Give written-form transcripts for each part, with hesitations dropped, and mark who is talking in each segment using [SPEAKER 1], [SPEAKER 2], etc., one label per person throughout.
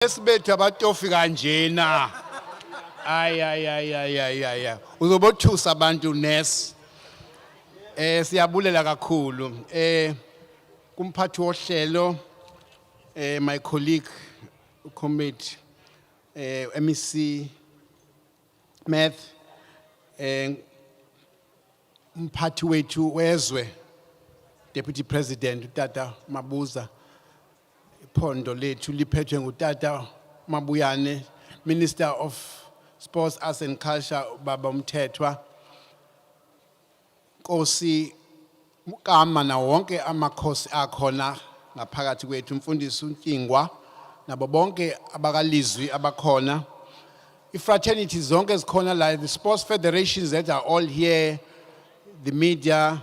[SPEAKER 1] Esibethu abatofika njena. Ay. Uzobothusa abantu nesi. Siyabulela kakhulu. Kumphathi wohlelo my colleague committee MEC Math umphathi wethu wezwe Deputy President uTata Mabuza Pondo lethu liphethwe ngutata Mabuyane Minister of Sports, Arts and Culture Baba Mthethwa Nkosi Kama na wonke amakhosi akhona ngaphakathi kwethu umfundisi uNkingwa nabo bonke abakalizwi abakhona ifraternities zonke ezikhona la the sports federations that are all here the media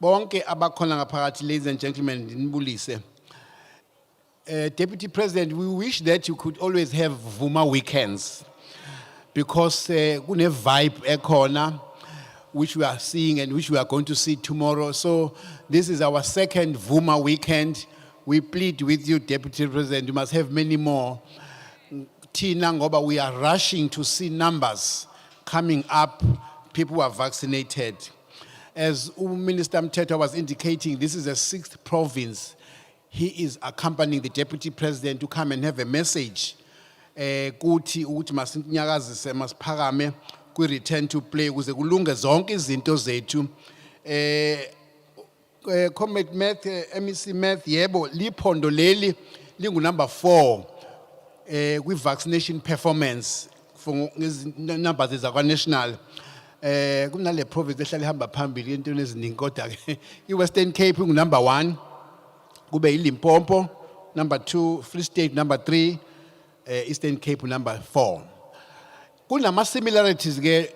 [SPEAKER 1] bonke abakhona ngaphakathi ladies and gentlemen ndinibulise. Deputy President, we wish that you could always have Vuma weekends because kune vibe ekhona which we are seeing and which we are going to see tomorrow. So this is our second Vuma weekend. We plead with you, Deputy President, you must have many more. Tina ngoba, we are rushing to see numbers coming up, people who are vaccinated. As Minister Mthethwa was indicating, this is the 6th province. He is accompanying the Deputy President to come and have a message. Kuthi ukuthi masinyakazise masiphakame ku return to play ukuze kulunge zonke izinto zethu. Comrade Math MEC Math yebo liphondo leli lingu number 4 kwi vaccination performance for numbers zakwa national. Kunale province ehlala ihamba phambili into eziningi kodwa ke iWestern Cape ngu number 1 kube iLimpopo number 2 Free State number 3 Eastern Cape number 4 kunama similarities ke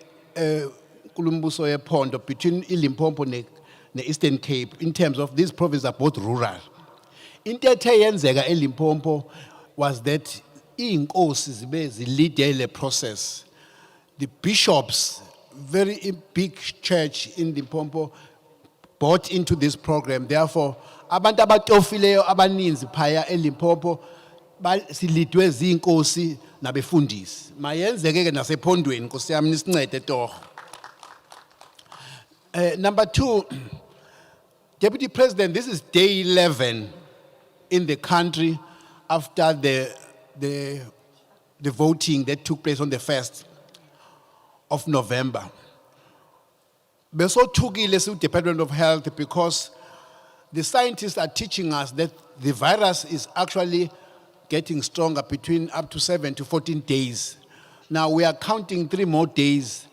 [SPEAKER 1] kulumbuso yephondo between iLimpopo ne Eastern Cape in terms of these provinces are both rural. Into ethe yenzeka eLimpopo was that inkosi zibe zilide le process. The bishops, very big church in Limpopo, bought into this program. Therefore, abantu abatofileyo abaninzi phaya eLimpopo silidwe zinkosi nabefundisi. Mayenzeke ke nasephondweni Nkosi yami nisincede torho. Number 2, Deputy President, this is day 11 in the country after the voting that took place on the 1st of November. Besothukile siku Department of Health because the scientists are teaching us that the virus is actually getting stronger between up to 7 to 14 days. Now we are counting 3 more days,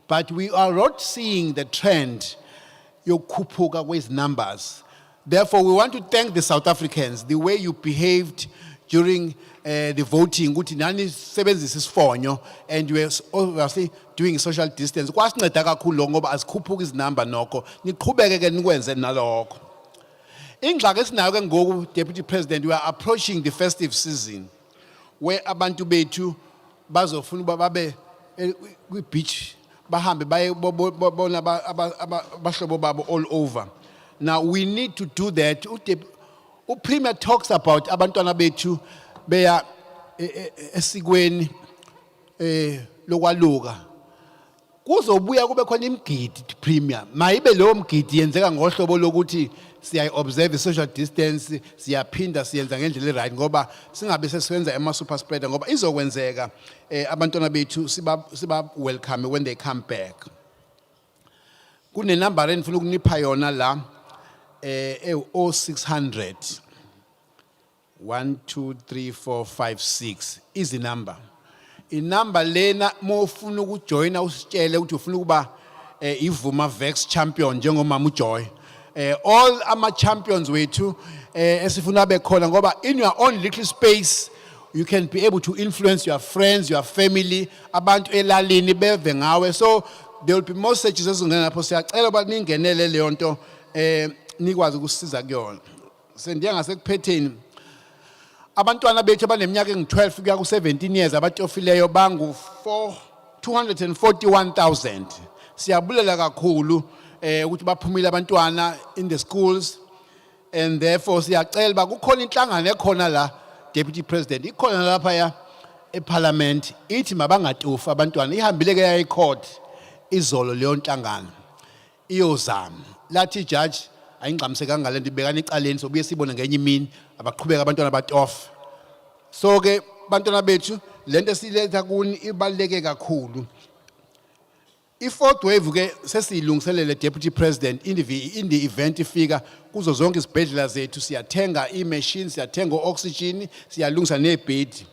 [SPEAKER 1] but we are not seeing the trend yokukhuphuka kwezi numbers. Therefore, we want to thank the South Africans, the way you behaved during the voting, ukuthi nani sebenzisa isifonyo, and you were obviously doing social distance. Kwasinceda kakhulu ngoba asikhuphuka izinamba nokho. Niqhubeke ke nikwenze nalokho. Ingxaki esinayo ke ngoku Deputy President, we are approaching the festive season where abantu bethu bazofuna uba babe kwi beach bahambe baye bona abahlobo babo all over. Now we need to do that. Premier talks about abantwana bethu beya esikweni lokwaluka. Kuzobuya kube khona imgidi Premier. Mayibe lo mgidi yenzeka ngohlobo lokuthi siya observe social distance, siyaphinda siyenza ngendlela right ngoba singabe sesenza ema super spreader ngoba izokwenzeka abantwana bethu siba welcome when they come back. Kune number endifuna ukunipha yona la 0600 1 2 3 4 5 6 is the number. Inumber lena mofuna ukujoina usitshele ukuthi ufuna ukuba iVuma Vex champion njengomama uJoy. All ama champions wethu esifuna bekhona ngoba in your own little space you can be able to influence your friends, your family, abantu elalini beve ngawe. So there will be more searches ezingena lapho siyacela ukuthi ningenele leyo nto nikwazi ukusiza kuyona. Sendiya ngasekupheteni abantwana bethu abaneminyaka engu12 kuya ku17 years abatofileyo bangu 241,000. Siyabulela kakhulu ukuthi baphumile abantwana in the schools, and therefore siyacela ba kukhona inhlangano ekhona la Deputy President, ikhona lapha eParliament, ithi mabangatofu abantwana, ihambile ke ecourt, izolo leyo nhlangano, iyozama. Lathi judge, ayingxamisekanga lento ibekani ecaleni, sobuye sibone ngenye imini, abaqhubeka abantwana batofa. So ke, bantwana bethu, lento siletha kuni ibaluleke kakhulu. I-fourth wave ke sesiyilungiselele Deputy President in the event ifika kuzo zonke izibhedlela zethu siyathenga i-machines, siyathenga oxygen, siyalungisa nebhedi.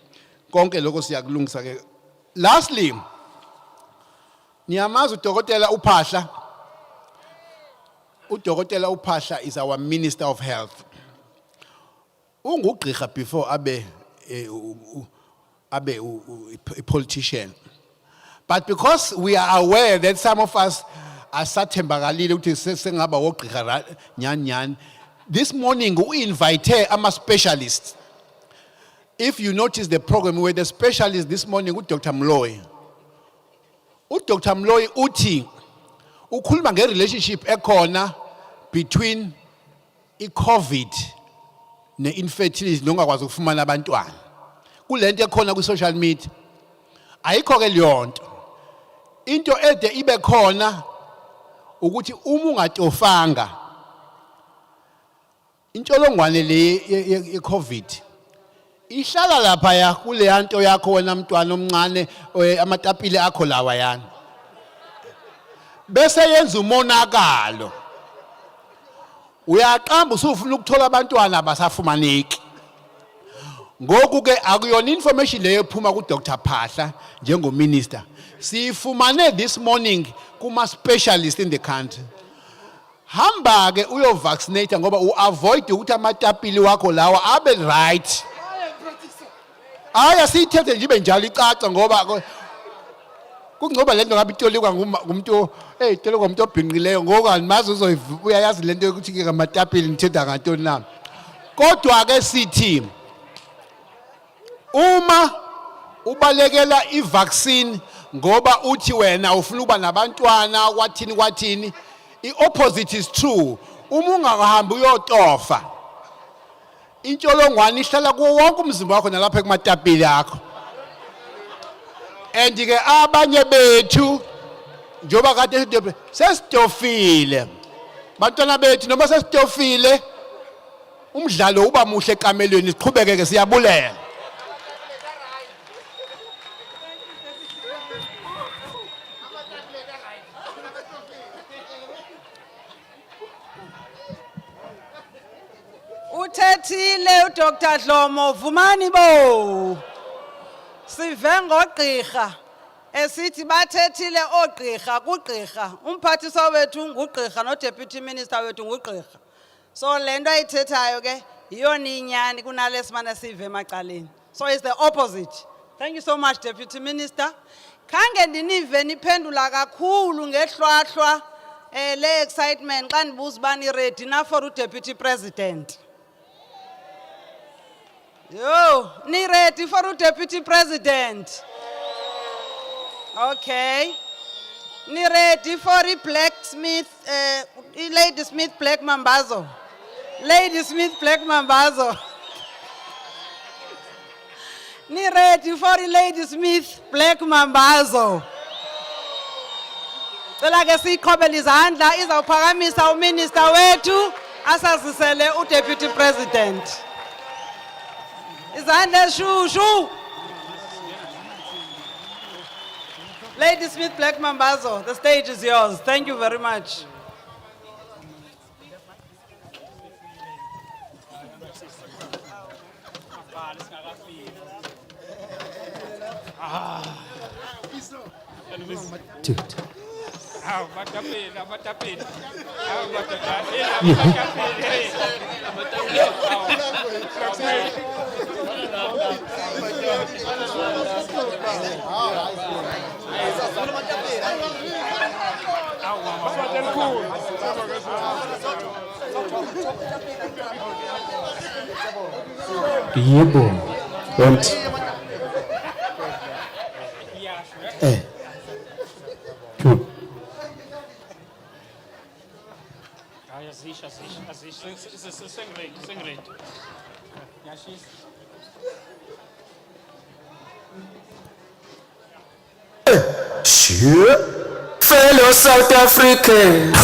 [SPEAKER 1] Konke lokho siyakulungisa ke. Lastly, niyamazi uDokotela uPhahla. uDokotela uPhahla is our Minister of Health. Ungugqirha before abe a politician. But because we are aware that some of us are sathembakalile ukuthi sengaba ogqirha nyan, this morning we invite a specialist. If you notice the program where the specialist this morning with Dr. Mloy. Dr. Mloy uthi ukhuluma nge-relationship ekhona between i-COVID ne-infertility nongakwazi ukufumana abantwana. Kulento ekhona ku-social media. Ayikho ke leyonto. Into ede ibe khona ukuthi uma ungatofanga intsholongwane le ye-COVID ihlala lapha ya kule yanto yakho wena mntwana omncane amatapile akho lawa yana. Bese yenza umonakalo. Uyaqamba usufuna ukuthola abantwana abasafumaneki. Ngoku ke akuyona information leyo ephuma ku Dr. Phahla njengo minister. Sifumane this morning kuma specialist in the country. Hamba ke uyo vaccinate ngoba avoid ukuthi amatapili wakho lawa abe right. Aya siyithethe nje njalo icaca ngoba kungcoba lento ngabe itolikwa ngumuntu itolikwa umuntu obhinqileyo ngoku andimazi uyayazi lento ukuthi ke amatapili nithetha ngantoni na. Kodwa ke sithi uma ubalekela i-vaccine ngoba uthi wena ufuna uba nabantwana kwathini i-opposite is true. Uma ungahambi uyotofa intsholongwane ihlala kuwo wonke umzimba wakho nalapha kumatapili akho. And ke abanye bethu njoba kade sesitofile bantwana bethu noma sesitofile umdlalo uba muhle ekamelweni siqhubeke ke siyabulela.
[SPEAKER 2] Uthethile uDr. Dlomo vumani bo. Sive ngogqirha esithi bathethile ogqirha kugqirha. Umphathiswa wethu ngugqirha no deputy minister wethu ngugqirha. So lento ayithethayo ke iyona inyani kunalesimana sive emacaleni. So it's the opposite. Thank you so much Deputy Minister. Khange ndinive niphendula kakhulu ngehlwahlwa le excitement xa ndibuza bani ready na for uDeputy President. Yo, ni ready for Deputy President? Okay. Ni ready for the blacksmith, Lady Smith Black Mambazo? Lady Smith Black Mambazo. Ni ready for the Lady Smith Black Mambazo? Cela ke siqhobele izandla izawuphakamisa uminister wethu asazisele uDeputy President. Izandla shushu. Lady Smith Black Mambazo, the stage is yours. Thank you very much.
[SPEAKER 3] Yebo. Und Gut.
[SPEAKER 4] Ja, sicher. Sing great. Ja, she's...
[SPEAKER 5] Sure. Fellow South Africans,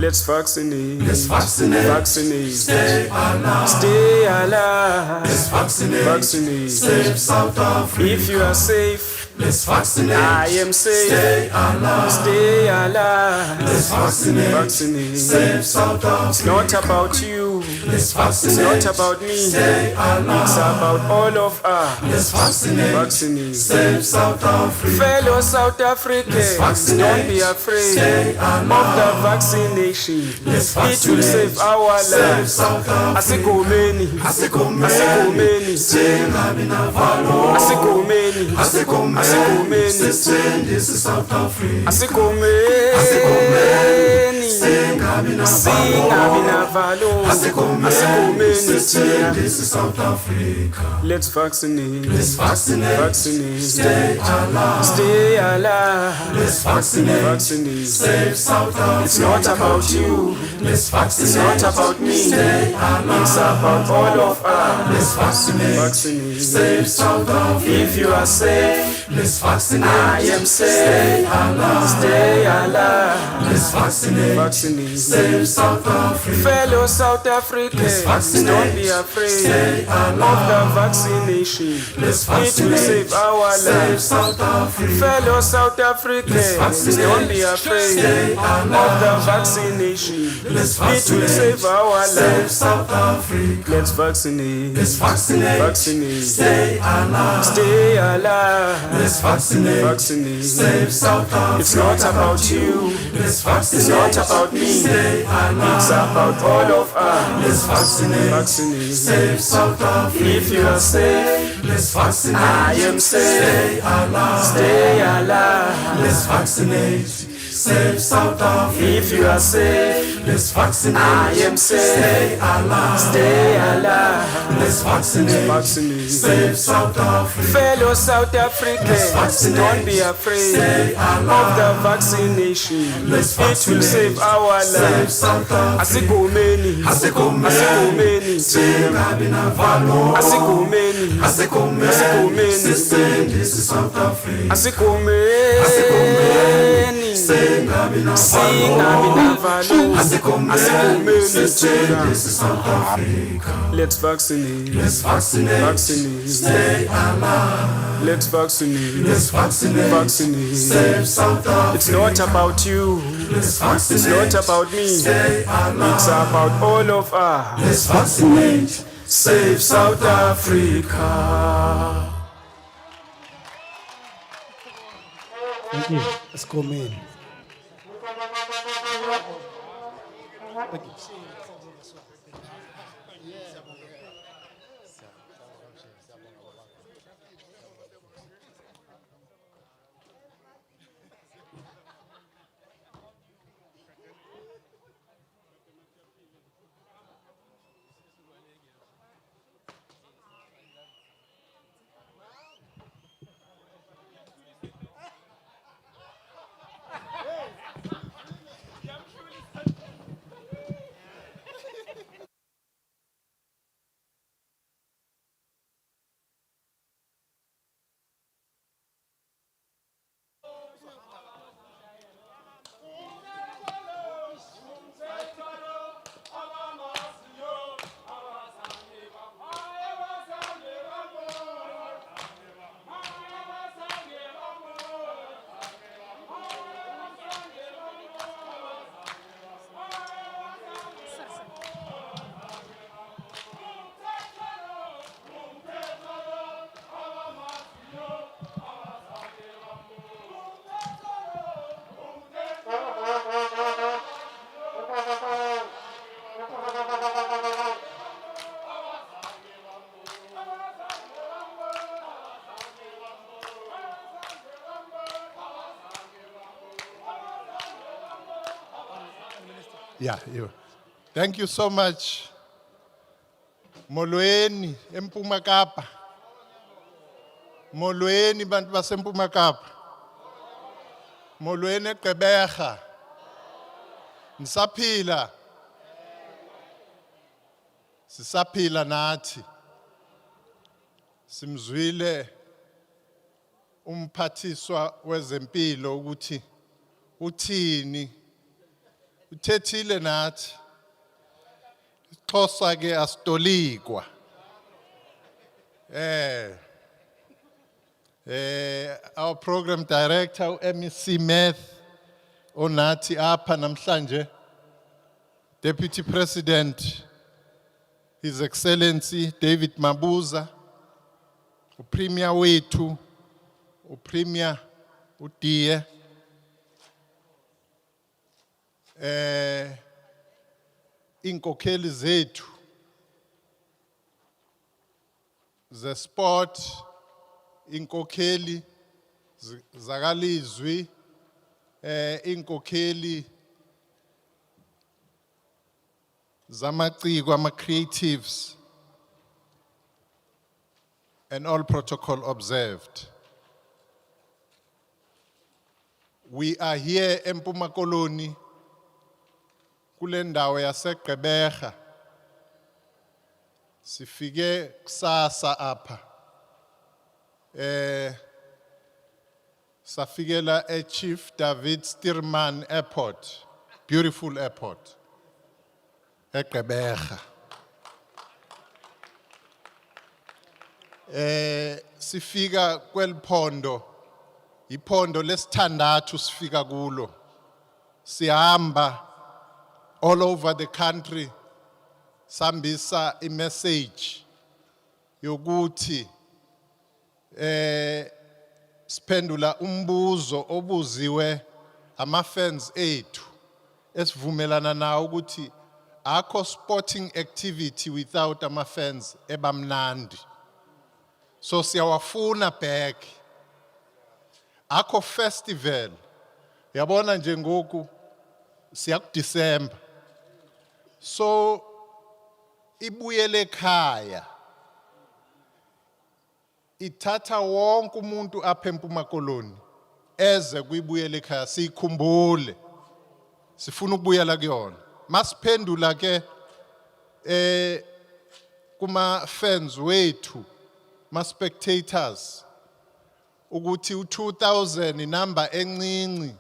[SPEAKER 5] let's vaccinate. Let's vaccinate. Vaccinate. Stay alive. Stay alive. Let's vaccinate. Vaccinate. Save South Africa. If you are safe, let's vaccinate. I am safe. Stay alive. Stay alive. Let's vaccinate. Vaccinate. Save South Africa. It's not about you. Let's vaccinate. It's not about me. Stay alive. It's about all of us. Let's vaccinate. Vaccinate. Save South Africa. Fellow South Africans, don't be afraid of the vaccination. Let's vaccinate. It will save our lives. Asikomeni. Asikomeni. Asikomeni. Asikomeni. This is South Africa. Asikomeni. This is South Africa. Let's vaccinate. Let's vaccinate. Vaccinate. Stay alive. Stay alive. Let's vaccinate. Vaccinate. Save South Africa. It's not about you. Let's vaccinate. It's not about me. Stay alive. It's about all of us. Let's vaccinate. Vaccinate. Save South Africa. If you are safe, let's vaccinate. I am safe. Stay alive. Stay alive. Let's vaccinate. Vaccinate. Save South Africa. Fellow South Africans, don't be afraid of the vaccination. Let's vaccinate. It will save our lives. Fellow South Africans, don't be afraid of the vaccination. It will save our lives. Let's vaccinate. Let's vaccinate. Vaccinate. Stay alive. Stay alive. Let's vaccinate. Vaccinate. Save South Africa. It's not about you. Let's vaccinate. It's not about me. Stay alive. It's about all of us. Let's vaccinate. Vaccinate. Save South Africa. If you are safe, let's vaccinate. I am safe. Stay alive. Stay alive. Let's vaccinate. Save South Africa. If you are safe, let's vaccinate. I am safe. Stay alive. Stay alive. Let's vaccinate. Vaccinate. Save South Africa. Fellow South Africans, don't be afraid of the vaccination. It will save our lives. Asikomeni. Asikomeni. Asikomeni. Asikomeni. This is South Africa. Asikomeni. This is South Africa. Let's vaccinate. Let's vaccinate. Vaccinate. Stay alive. Let's vaccinate. Let's vaccinate. Vaccinate. Save South Africa. It's not about you. Let's vaccinate. It's not about me. Stay alive. It's about all of us. Let's vaccinate. Save South Africa.
[SPEAKER 3] Thank you.
[SPEAKER 1] Let's go, man.
[SPEAKER 6] Yeah, you. Thank you so much. Molweni, eMpuma Kapa. Molweni bantu baseMpuma Kapa. Molweni Gqeberha. Nisaphila. Sisaphila nathi. Simzwile umphathiswa wezempilo ukuthi uthini. Uthethile nathi. Xhosa ke asitolikwa. Our program director, MEC Math, onathi apha namhlanje, Deputy President, His Excellency David Mabuza, uPremier wethu, uPremier uDie, inkokheli zethu ze sport, inkokheli zakalizwi, inkokheli zamaciko ama-creatives, and all protocol observed. We are here eMpuma Koloni, kule ndawo yaseGqeberha. Sifike kusasa apha. Safikela Chief David Stearman Airport, beautiful airport, eGqeberha. Sifika kweliphondo, iphondo lesithandathu sifika kulo. Sihamba all over the country, sambisa i-message yokuthi spendula umbuzo obuziwe ama-fans ethu esivumelana nawo ukuthi akho sporting activity without ama-fans ebamnandi. So siyawafuna back. Akho festival, yabona nje ngoku siyakuDecember. So ibuyele ekhaya. Ithatha wonke umuntu apha eMpuma Koloni eze kuyibuyele ekhaya, sikhumbule. Sifuna ukubuyela kuyona. Masiphendula ke kuma fans wethu, ma spectators, ukuthi u-2000 number encinci,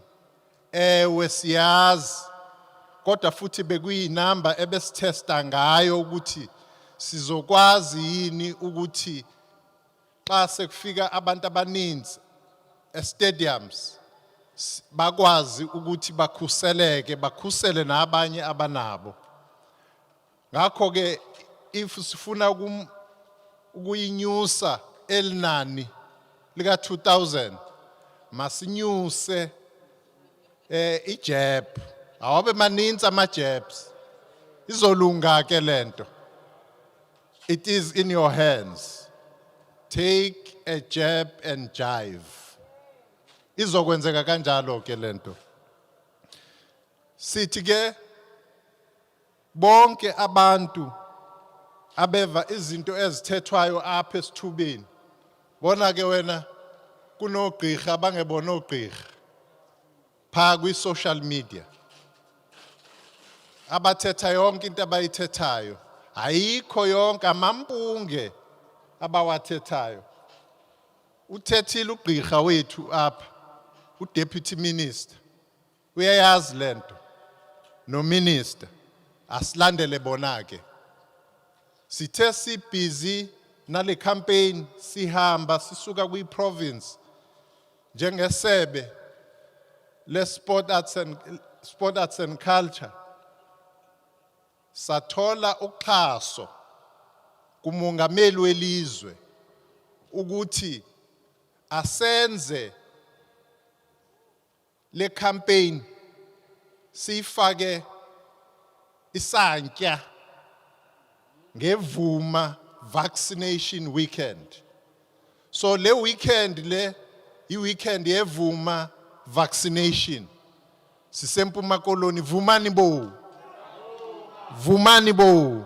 [SPEAKER 6] ewe siyazi, kodwa futhi bekuyinamba ebesithesta ngayo ukuthi sizokwazi yini ukuthi xa sekufika abantu abaninzi stadiums bakwazi ukuthi bakhuseleke, bakhusele nabanye abanabo. Ngakho ke if sifuna ukuyinyusa elinani lika 2000, masinyuse ijab. Awabe maninzi ama-jabs. Izolunga ke lento. It is in your hands. Take a jab and jive. Izokwenzeka kanjalo ke lento. Sithi ke bonke abantu abeva izinto ezithethwayo apha esithubeni. Bona ke wena kunogqirha bangebona ogqirha pha kwi-social media. Abathetha yonke into abayithethayo. Ayikho yonke amampunge abawathethayo. Uthethile ugqirha wethu apha, uDeputy Minister. Uyayazi lento. No Minister. Asilandele bona ke. Sithe si busy nale campaign, sihamba sisuka kwi-province njengesebe le sport arts and culture. Sathola uxhaso kumongameli welizwe ukuthi asenze le campaign sifake isantya ngevuma vaccination weekend. So le weekend le i-weekend yevuma vaccination. SiseMpuma Koloni, vumani bo. Vumani bo.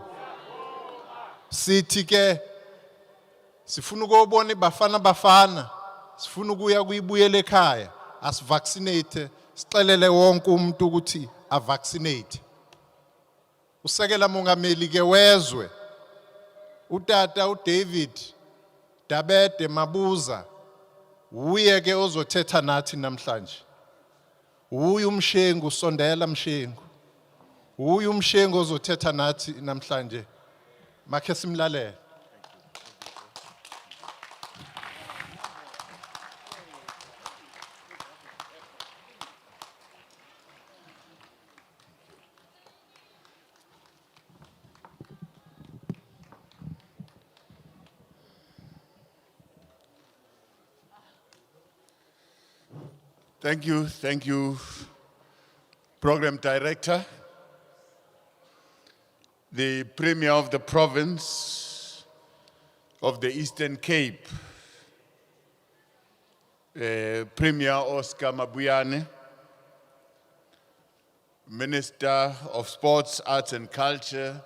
[SPEAKER 6] Sithi ke sifuna ukubona Bafana Bafana, sifuna ukuya kuyibuyela ekhaya. asivaccinate, sixelele wonke umuntu ukuthi avaccinate. Usekela mongameli ke wezwe, utata uDavid Dabede Mabuza, uye ke ozothetha nathi namhlanje. Uye umshengu, sondela mshengu. Uye umshengu ozothetha nathi namhlanje. Makhe simlalele.
[SPEAKER 7] Thank you, Program Director, the Premier of the Province of the Eastern Cape, Premier Oscar Mabuyane, Minister of Sports, Arts and Culture,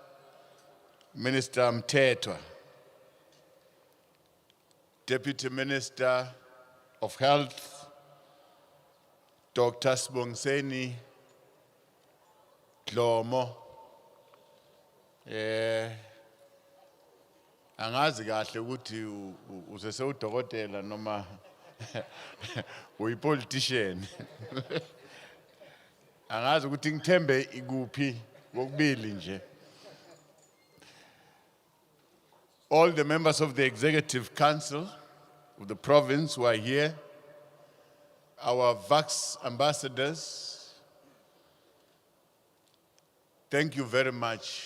[SPEAKER 7] Minister Mtetwa, Deputy Minister of Health, Dr. Sibongiseni Dlomo, angazi kahle ukuthi usese udokotela noma uyipolitician. Angazi ukuthi ngithembe ikuphi kokubili nje. All the members of the Executive Council of the province who are here, our Vax ambassadors, thank you very much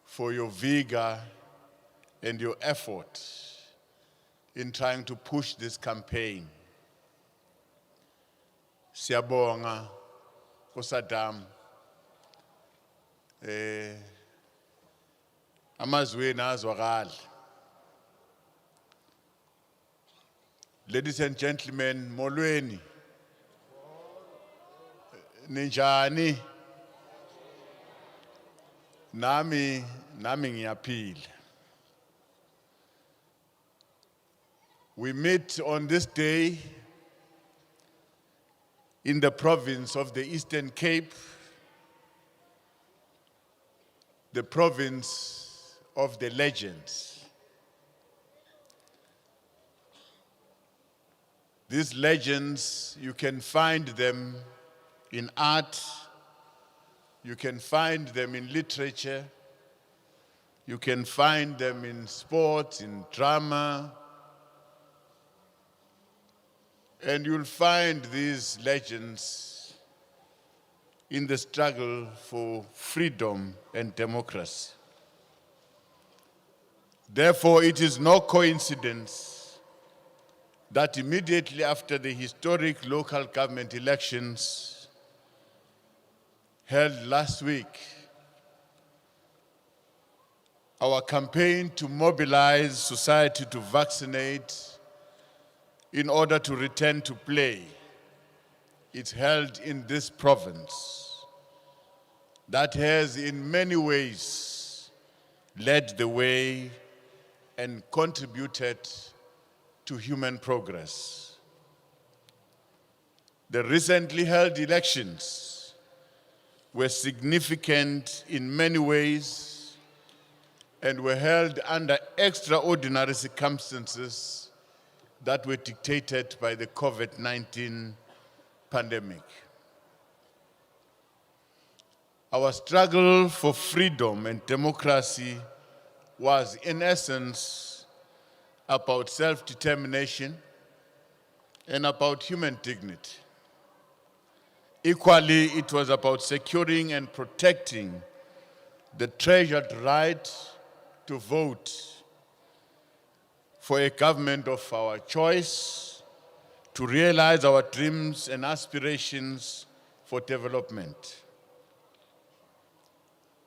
[SPEAKER 7] for your vigor and your effort in trying to push this campaign. Siyabonga, Osadam, amazwi azwakala. Ladies and gentlemen, molweni, ninjani, nami ngiyaphila. We meet on this day in the province of the Eastern Cape, the province of the legends. These legends, you can find them in art, you can find them in literature, you can find them in sports, in drama, and you'll find these legends in the struggle for freedom and democracy. Therefore, it is no coincidence that immediately after the historic local government elections held last week, our campaign to mobilize society to vaccinate in order to return to play, it's held in this province that has in many ways led the way and contributed to human progress. The recently held elections were significant in many ways and were held under extraordinary circumstances that were dictated by the COVID-19 pandemic. Our struggle for freedom and democracy was, in essence, about self-determination and about human dignity. Equally, it was about securing and protecting the treasured right to vote for a government of our choice, to realize our dreams and aspirations for development.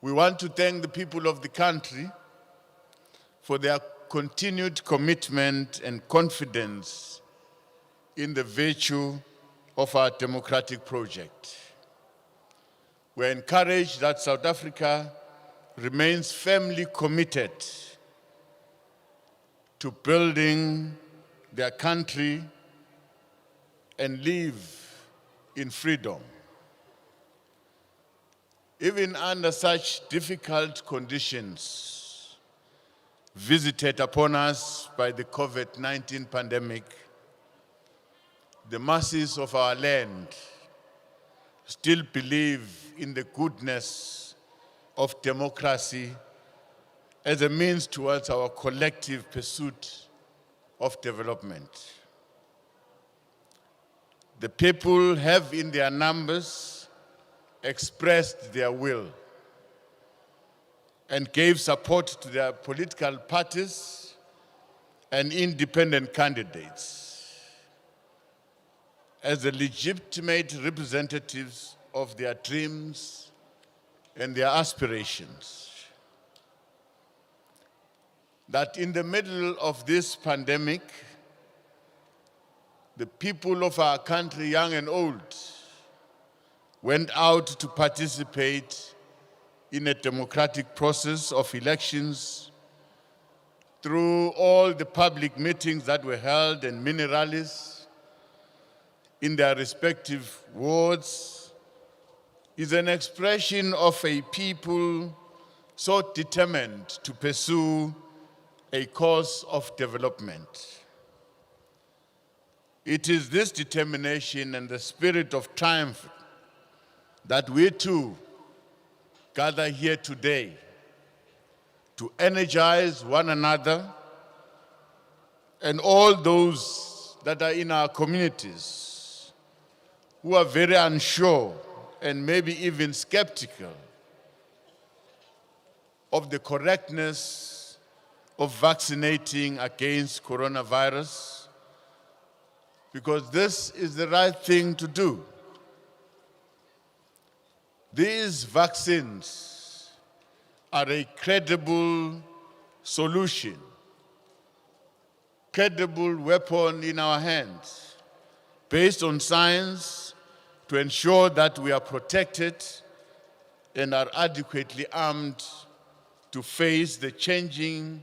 [SPEAKER 7] We want to thank the people of the country for their continued commitment and confidence in the virtue of our democratic project. We're encouraged that South Africa remains firmly committed to building their country and live in freedom. Even under such difficult conditions visited upon us by the COVID-19 pandemic, the masses of our land still believe in the goodness of democracy as a means towards our collective pursuit of development. The people have in their numbers expressed their will and gave support to their political parties and independent candidates as the legitimate representatives of their dreams and their aspirations. That in the middle of this pandemic, the people of our country, young and old, went out to participate in a democratic process of elections through all the public meetings that were held and mini rallies in their respective wards, is an expression of a people so determined to pursue a course of development. It is this determination and the spirit of triumph that we too gather here today to energize one another and all those that are in our communities who are very unsure and maybe even skeptical of the correctness of vaccinating against coronavirus, because this is the right thing to do. These vaccines are a credible solution, credible weapon in our hands, based on science, to ensure that we are protected and are adequately armed to face the changing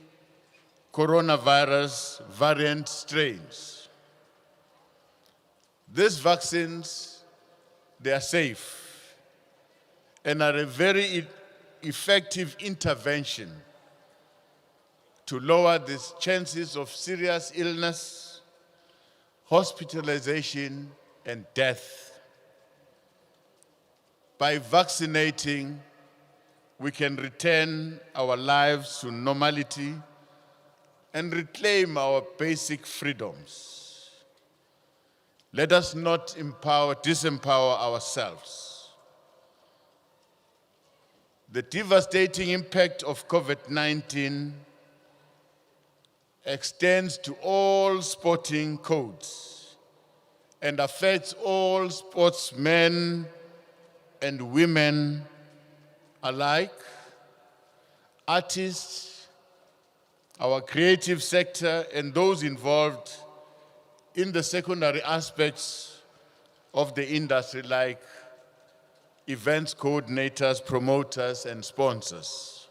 [SPEAKER 7] coronavirus variant strains. These vaccines, they are safe and are a very effective intervention to lower the chances of serious illness, hospitalization, and death. By vaccinating, we can return our lives to normality and reclaim our basic freedoms. Let us not disempower ourselves. The devastating impact of COVID-19 extends to all sporting codes and affects all sportsmen and women alike, artists, our creative sector, and those involved in the secondary aspects of the industry like events coordinators, promoters, and sponsors.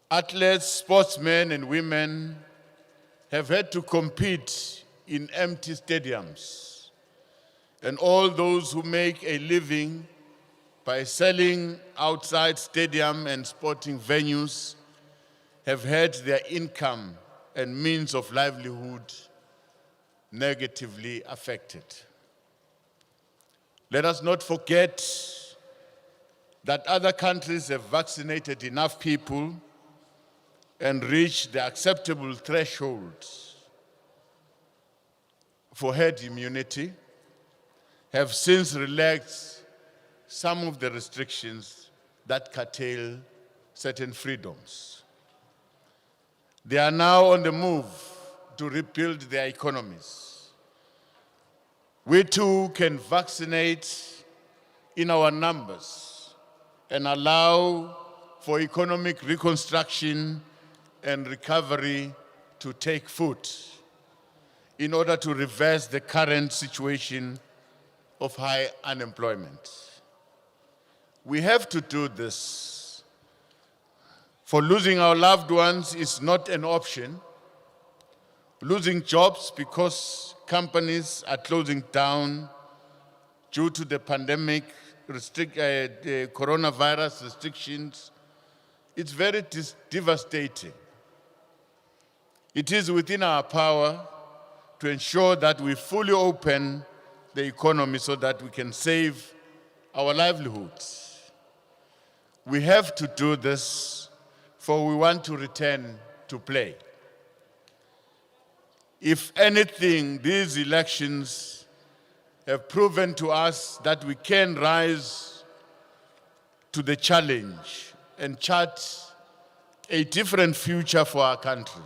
[SPEAKER 7] Athletes, sportsmen, and women have had to compete in empty stadiums, and all those who make a living by selling outside stadium and sporting venues have had their income and means of livelihood negatively affected. Let us not forget that other countries have vaccinated enough people and reached the acceptable thresholds for herd immunity, have since relaxed some of the restrictions that curtail certain freedoms. They are now on the move to rebuild their economies. We too can vaccinate in our numbers and allow for economic reconstruction and recovery to take foot in order to reverse the current situation of high unemployment. We have to do this, for losing our loved ones is not an option. losing jobs because companies are closing down due to the pandemic, the coronavirus restrictions. It's very devastating. It is within our power to ensure that we fully open the economy so that we can save our livelihoods. We have to do this, for we want to return to play. If anything, these elections have proven to us that we can rise to the challenge and chart a different future for our country.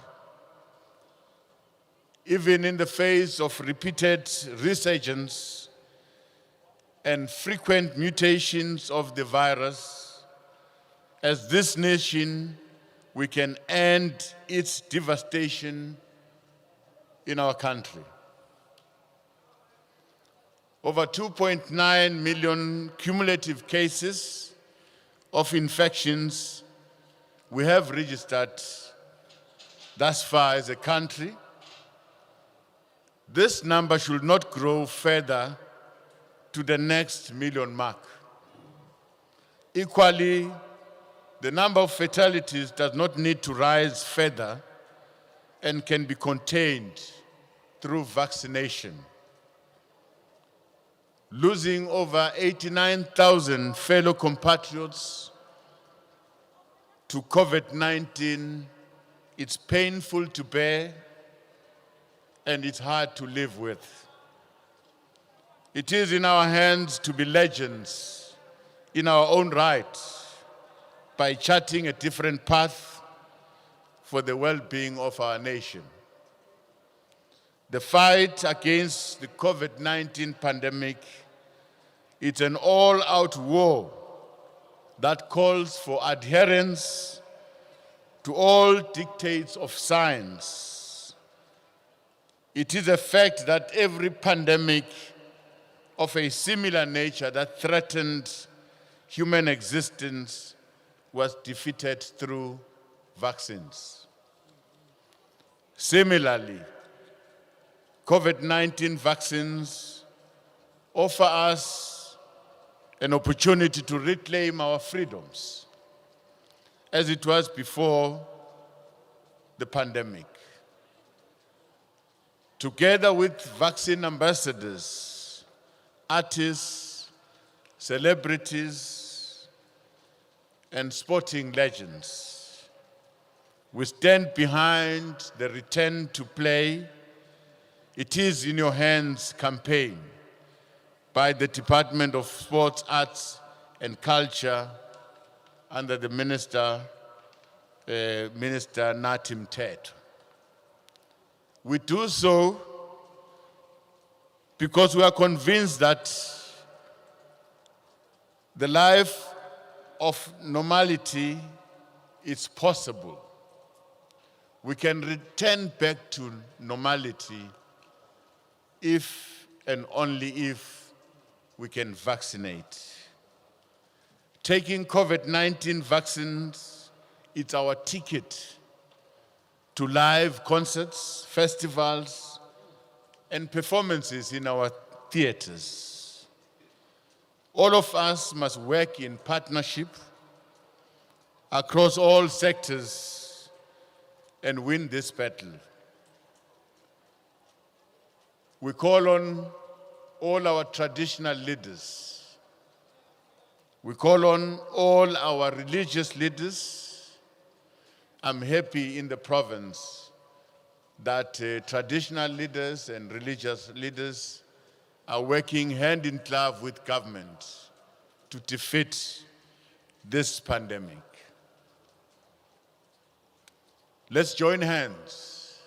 [SPEAKER 7] Even in the face of repeated resurgence and frequent mutations of the virus, as this nation, we can end its devastation in our country. Over 2.9 million cumulative cases of infections we have registered thus far as a country. This number should not grow further to the next million mark. Equally, the number of fatalities does not need to rise further and can be contained through vaccination. Losing over 89,000 fellow compatriots to COVID-19, it's painful to bear and it's hard to live with. It is in our hands to be legends in our own right by charting a different path for the well-being of our nation. The fight against the COVID-19 pandemic, it's an all-out war that calls for adherence to all dictates of science. It is a fact that every pandemic of a similar nature that threatened human existence was defeated through vaccines. Similarly, COVID-19 vaccines offer us an opportunity to reclaim our freedoms as it was before the pandemic. Together with vaccine ambassadors, artists, celebrities, and sporting legends, we stand behind the Return to Play, It Is in Your Hands campaign by the Department of Sports, Arts and Culture under the Minister Natim Tet. We do so because we are convinced that the life of normality is possible. We can return back to normality if and only if we can vaccinate. Taking COVID-19 vaccines, it's our ticket to live concerts, festivals, and performances in our theaters. All of us must work in partnership across all sectors and win this battle. We call on all our traditional leaders. We call on all our religious leaders. I'm happy in the province that traditional leaders and religious leaders are working hand in glove with government to defeat this pandemic. Let's join hands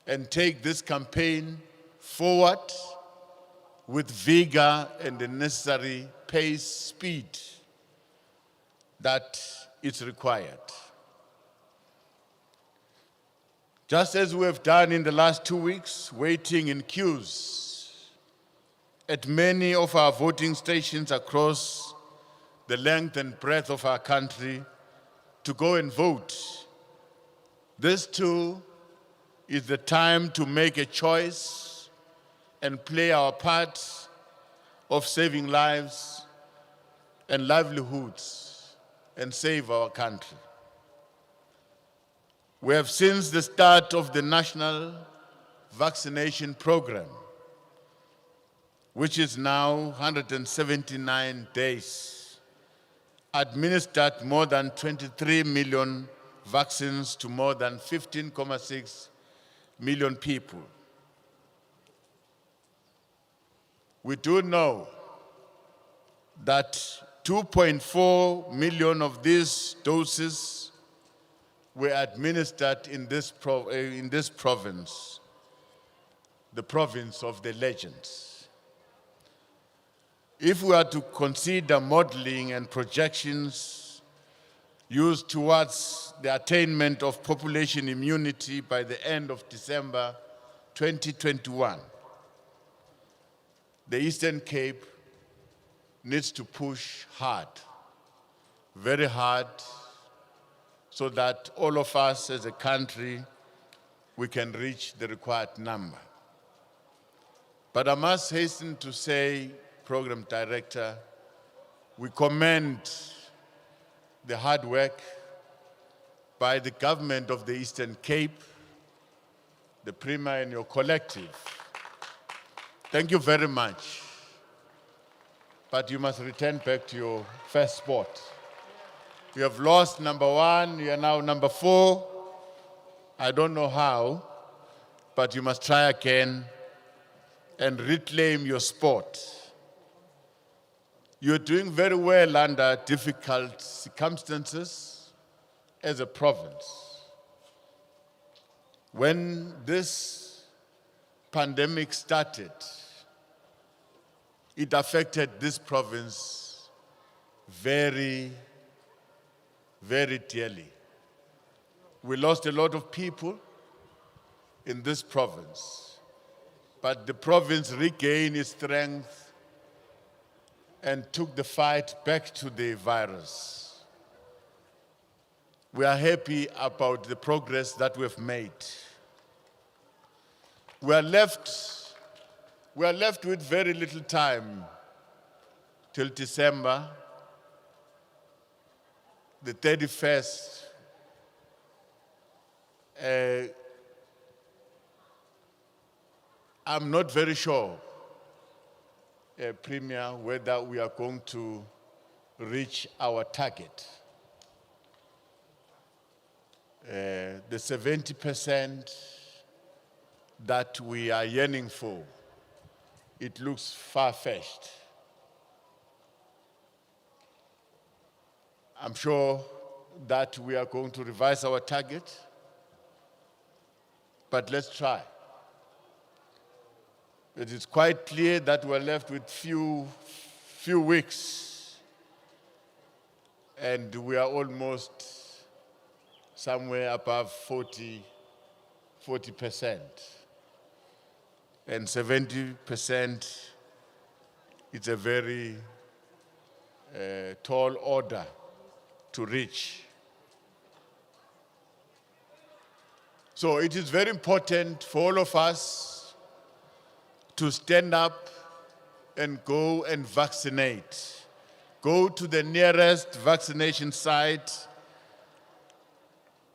[SPEAKER 7] and take this campaign forward with vigor and the necessary pace, speed that is required. Just as we have done in the last 2 weeks, waiting in queues at many of our voting stations across the length and breadth of our country to go and vote. This too is the time to make a choice and play our part of saving lives and livelihoods and save our country. We have, since the start of the national vaccination program, which is now 179 days, administered more than 23 million vaccines to more than 15.6 million people. We do know that 2.4 million of these doses were administered in this province, the province of the legends. If we are to consider modeling and projections used towards the attainment of population immunity by the end of December 2021, the Eastern Cape needs to push hard, very hard, so that all of us as a country, we can reach the required number. But I must hasten to say, Program Director, we commend the hard work by the government of the Eastern Cape, the Premier and your collective. Thank you very much. But you must return back to your first spot. You have lost number 1, you are now number 4. I don't know how, but you must try again and reclaim your spot. You're doing very well under difficult circumstances as a province. When this pandemic started, it affected this province very, very dearly. We lost a lot of people in this province, but the province regained its strength and took the fight back to the virus. We are happy about the progress that we've made. We are left with very little time till December the 31st. I'm not very sure, Premier, whether we are going to reach our target. The 70% that we are yearning for, it looks far-fetched. I'm sure that we are going to revise our target, but let's try. It is quite clear that we're left with few weeks, and we are almost somewhere above 40%. And 70%, it's a very tall order to reach. So it is very important for all of us to stand up and go and vaccinate. Go to the nearest vaccination site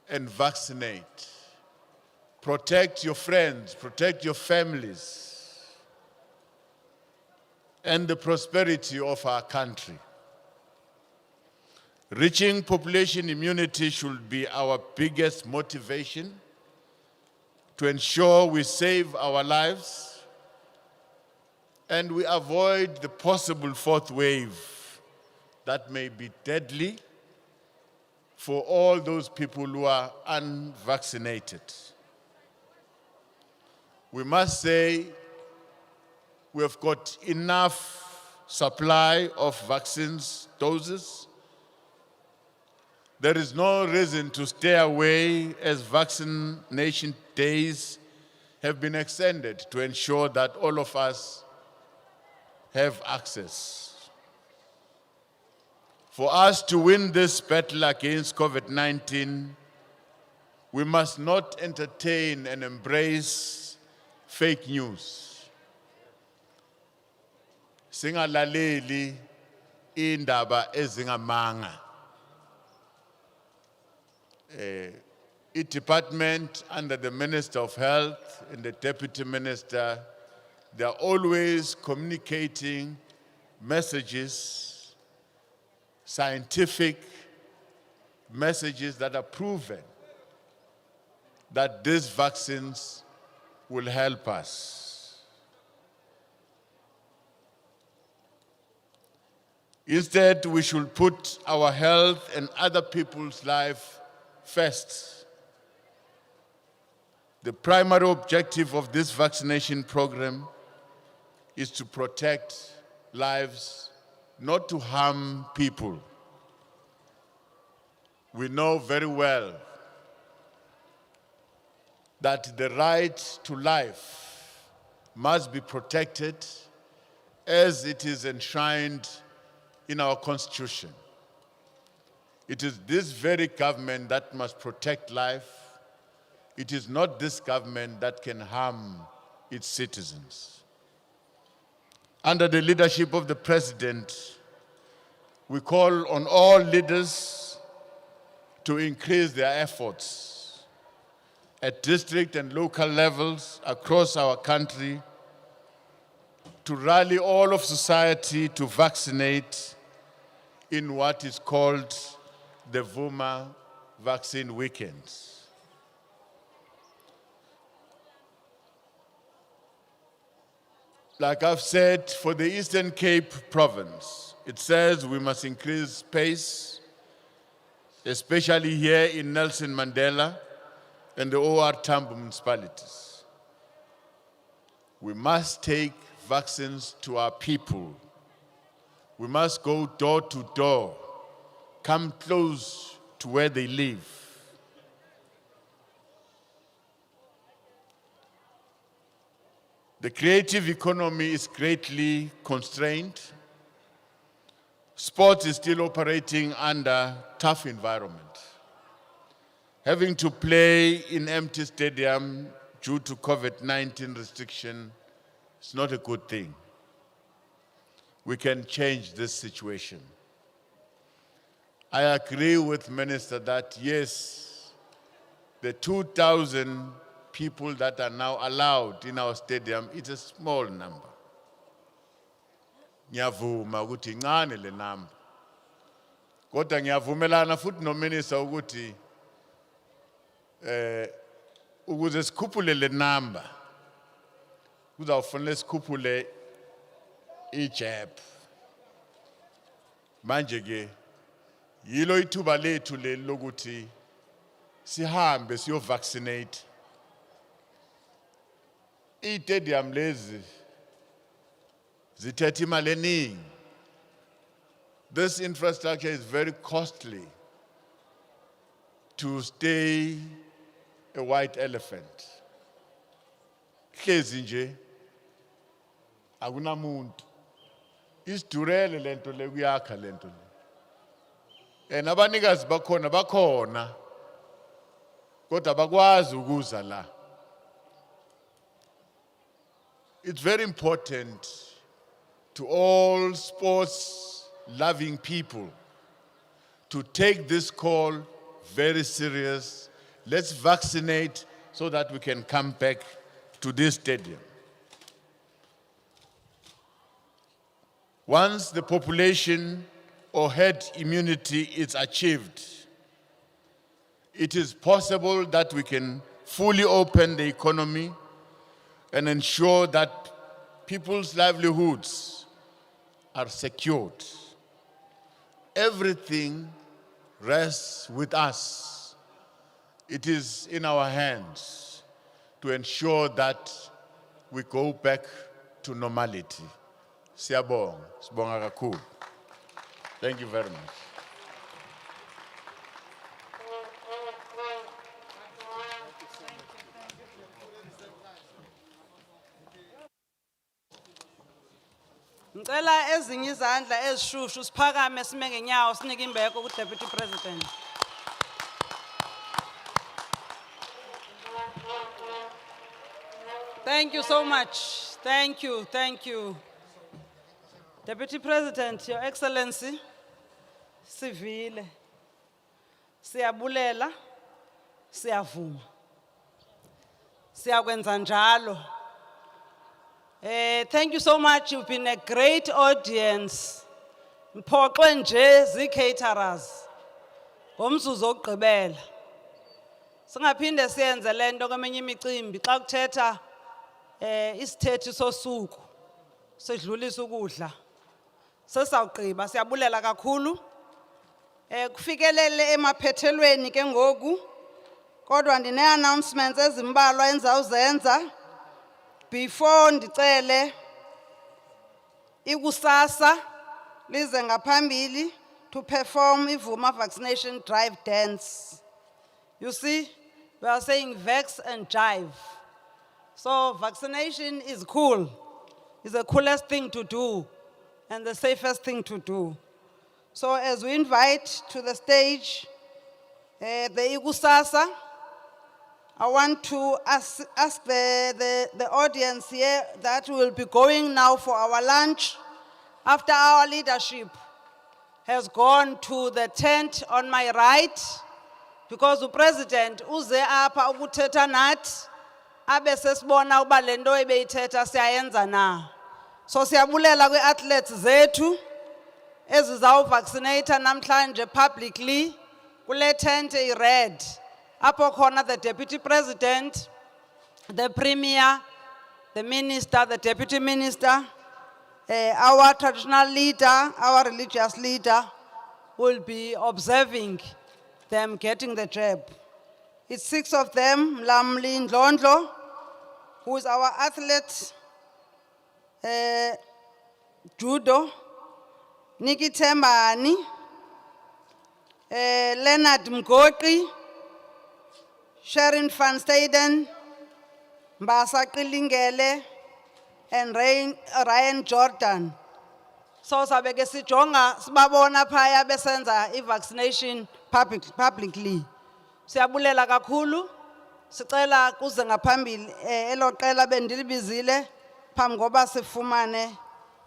[SPEAKER 7] and vaccinate. Protect your friends, protect your families, and the prosperity of our country. Reaching population immunity should be our biggest motivation to ensure we save our lives and we avoid the possible fourth wave that may be deadly for all those people who are unvaccinated. We must say we have got enough supply of vaccines, doses. There is no reason to stay away as vaccination days have been extended to ensure that all of us have access. For us to win this battle against COVID-19, We must not entertain and embrace fake news. Singalaleli indaba ezingamanga. A department under the Minister of Health and the Deputy Minister, they are always communicating messages, scientific messages that are proven that these vaccines will help us. Instead, we should put our health and other people's life first. The primary objective of this vaccination program is to protect lives, not to harm people. We know very well that the right to life must be protected as it is enshrined in our Constitution. It is this very government that must protect life. It is not this government that can harm its citizens. Under the leadership of the President, we call on all leaders to increase their efforts at district and local levels across our country to rally all of society to vaccinate in what is called the Vuma Vaccine Weekends. Like I've said, for the Eastern Cape province, it says we must increase pace, especially here in Nelson Mandela and the OR Tambo municipalities. We must take vaccines to our people. We must go door to door, come close to where they live. The creative economy is greatly constrained. Sport is still operating under tough environment. Having to play in empty stadium due to COVID-19 restriction is not a good thing. We can change this situation. I agree with Minister that yes, the 2,000 people that are now allowed in our stadium, it's a small number. Ngiyavuma ukuthi incane le number. Kodwa ngiyavumelana futhi noMinister ukuthi ukuze sikhuphule le number kuzawufanele sikhuphule ijab. Manje ke yilo ithuba lethu leli lokuthi sihambe siyo vaccinate. Istadium lezi zithethe imali eningi. This infrastructure is very costly to stay a white elephant. Hlezi nje akunamuntu. Isidurele lento le kuyakha lento le. Abanikazi bakhona kodwa bakwazi ukuza la. It's very important to all sports-loving people to take this call very serious. Let's vaccinate so that we can come back to this stadium. Once the population or herd immunity is achieved, it is possible that we can fully open the economy and ensure that people's livelihoods are secured. Everything rests with us. It is in our hands to ensure that we go back to normality. Siyabonga, sibonga kakhulu. Thank you very much.
[SPEAKER 2] Ngicela ezinye izandla ezishushu siphakame sime ngenyawo sinike imbeko ku Deputy President. Thank you so much. Thank you, thank you. Deputy President, Your Excellency, sivile, siyabulela, siyavuma, siyakwenza njalo. Thank you so much. You've been a great audience. Mphoxwe nje zi-caterers. Ngomzuzu wokugqibela. Singaphinde siyenze lento kweminye imicimbi xa kuthetha isithethi sosuku sidlulisa ukudla. Sesawugqiba siyabulela kakhulu. Kufikelele emaphethelweni ke ngoku. Kodwa ndine-announcements ezimbalwa endizawuzenza. Before ndicele ikusasa lize ngaphambili to perform iVuma vaccination drive dance. You see, we are saying vex and jive. So vaccination is cool. It's the coolest thing to do and the safest thing to do. So as we invite to the stage the ikusasa, I want to ask the audience here that will be going now for our lunch after our leadership has gone to the tent on my right, because the president uze apha ukuthetha nathi abe sesibona uba lento ebeyithetha siyayenza na. So siyabulela kwi-athletes zethu ezizawuvaccinate namhlanje publicly kule tent i-red. Apho khona the deputy president, the premier, the minister, the deputy minister, our traditional leader, our religious leader will be observing them getting the jab. It's 6 of them. Mlamli Ndlondlo, who is our athlete, judo, Nikki Tembani, Leonard Mgoqi, Sharon van Staden, Mbasa Qilingele, and Ryan Jordan. So sabeke sijonga sibabona phaya besenza i-vaccination publicly. Siyabulela kakhulu. Sicela kuze ngaphambili elo qela bendilibizile phambi ngoba sifumane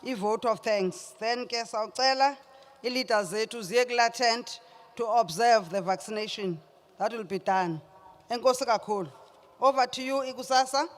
[SPEAKER 2] i-vote of thanks. Then ke sawucela i-leaders zethu ziye kula tent to observe the vaccination. That will be done. Enkosi kakhulu. Over to you, ikusasa.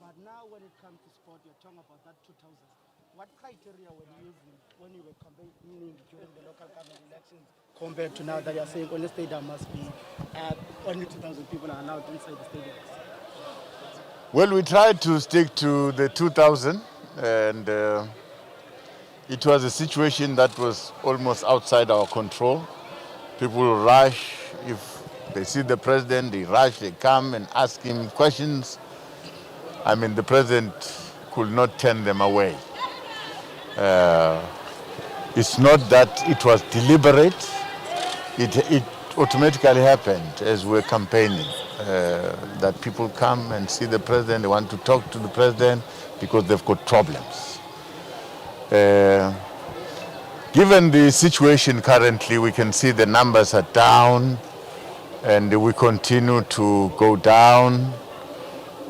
[SPEAKER 8] But now when it comes to sport, you're talking about that 2000. What criteria were you using when you were campaigning during the local government elections compared to now that you're saying only stadium must be, only 2,000 people are allowed inside the stadium?
[SPEAKER 7] Well, we tried to stick to the 2000, and it was a situation that was almost outside our control. People rush. If they see the president, they rush, they come and ask him questions. I mean, the president could not turn them away. It's not that it was deliberate. It automatically happened as we're campaigning, that people come and see the president, they want to talk to the president because they've got problems. Given the situation currently, we can see the numbers are down and we continue to go down.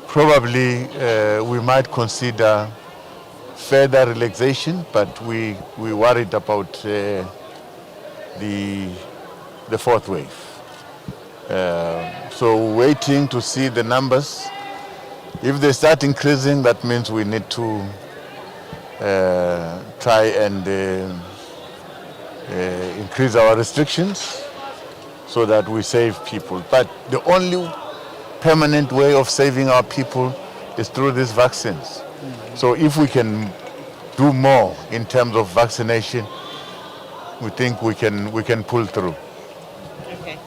[SPEAKER 7] Probably we might consider further relaxation, but we worried about the fourth wave. So waiting to see the numbers. If they start increasing, that means we need to try and increase our restrictions so that we save people. But the only permanent way of saving our people is through these vaccines. So if we can do more in terms of vaccination, we think we can pull through.
[SPEAKER 9] Okay.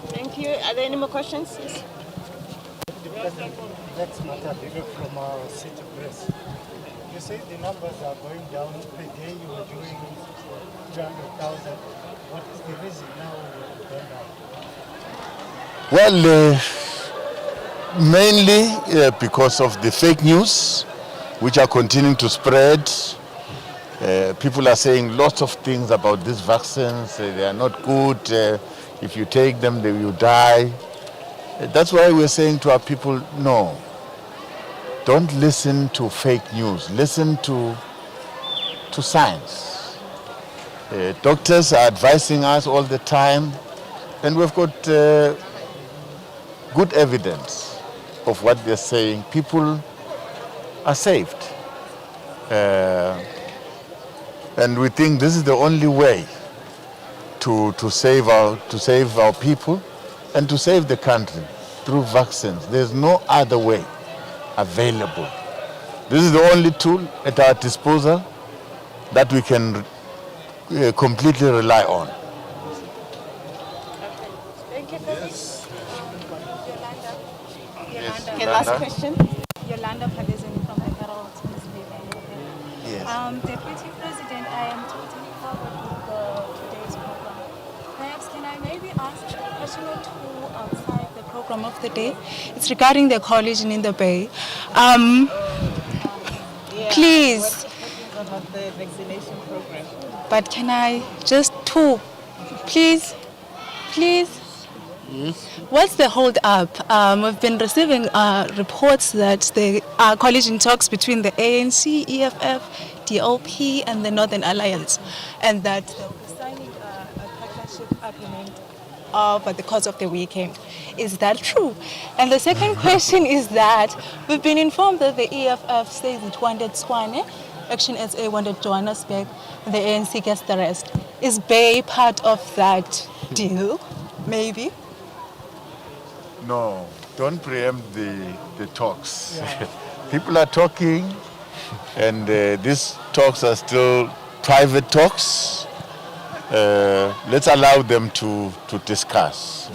[SPEAKER 9] Thank you. Are there any more questions? Yes.
[SPEAKER 3] Next matter, direct from our city press. You say the numbers are going down. Per day you were doing 300,000. What is the reason now you're going down?
[SPEAKER 7] Well, mainly because of the fake news, which are continuing to spread. People are saying lots of things about these vaccines. They are not good. If you take them, they will die. That's why we're saying to our people, no. Don't listen to fake news. Listen to science. Doctors are advising us all the time, and we've got good evidence of what they're saying. People are saved. And we think this is the only way to save our people and to save the country through vaccines. There's no other way available. This is the only tool at our disposal that we can completely rely on.
[SPEAKER 9] Thank you for this.
[SPEAKER 7] Yes,
[SPEAKER 9] Okay, last question.
[SPEAKER 10] Yolanda Palezini from the Herald newspaper.
[SPEAKER 7] Yes.
[SPEAKER 10] Deputy President, I am totally covered with today's program. Perhaps can I maybe ask a question or two outside the program of the day. It's regarding the coalition in the Bay. Please.
[SPEAKER 9] What about the vaccination program?
[SPEAKER 10] But can I just two, please, please? What's the hold up? We've been receiving reports that the coalition talks between the ANC, EFF, DLP, and the Northern Alliance, and that they'll be signing a partnership agreement over the course of the weekend. Is that true? And the second question is that we've been informed that the EFF says it wanted Swane, Action SA wanted Johannesburg, and the ANC gets the rest. Is Bay part of that deal? Maybe?
[SPEAKER 7] No, don't preempt the talks. People are talking, and these talks are still private talks. Let's allow them to discuss.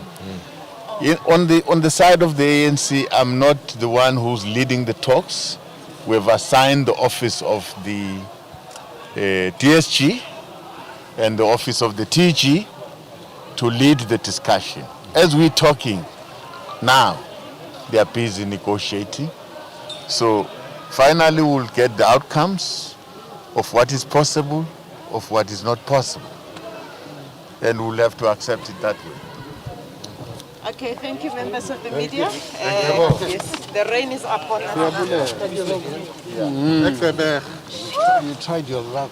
[SPEAKER 7] On the side of the ANC, I'm not the one who's leading the talks. We've assigned the office of the DSG and the office of the TG to lead the discussion. As we're talking now, they are busy negotiating. So finally we'll get the outcomes of what is possible, of what is not possible. And we'll have to accept it that way.
[SPEAKER 9] Okay, thank you, members of the media. Yes, the rain is upon us.
[SPEAKER 6] Gqeberha, you tried your luck.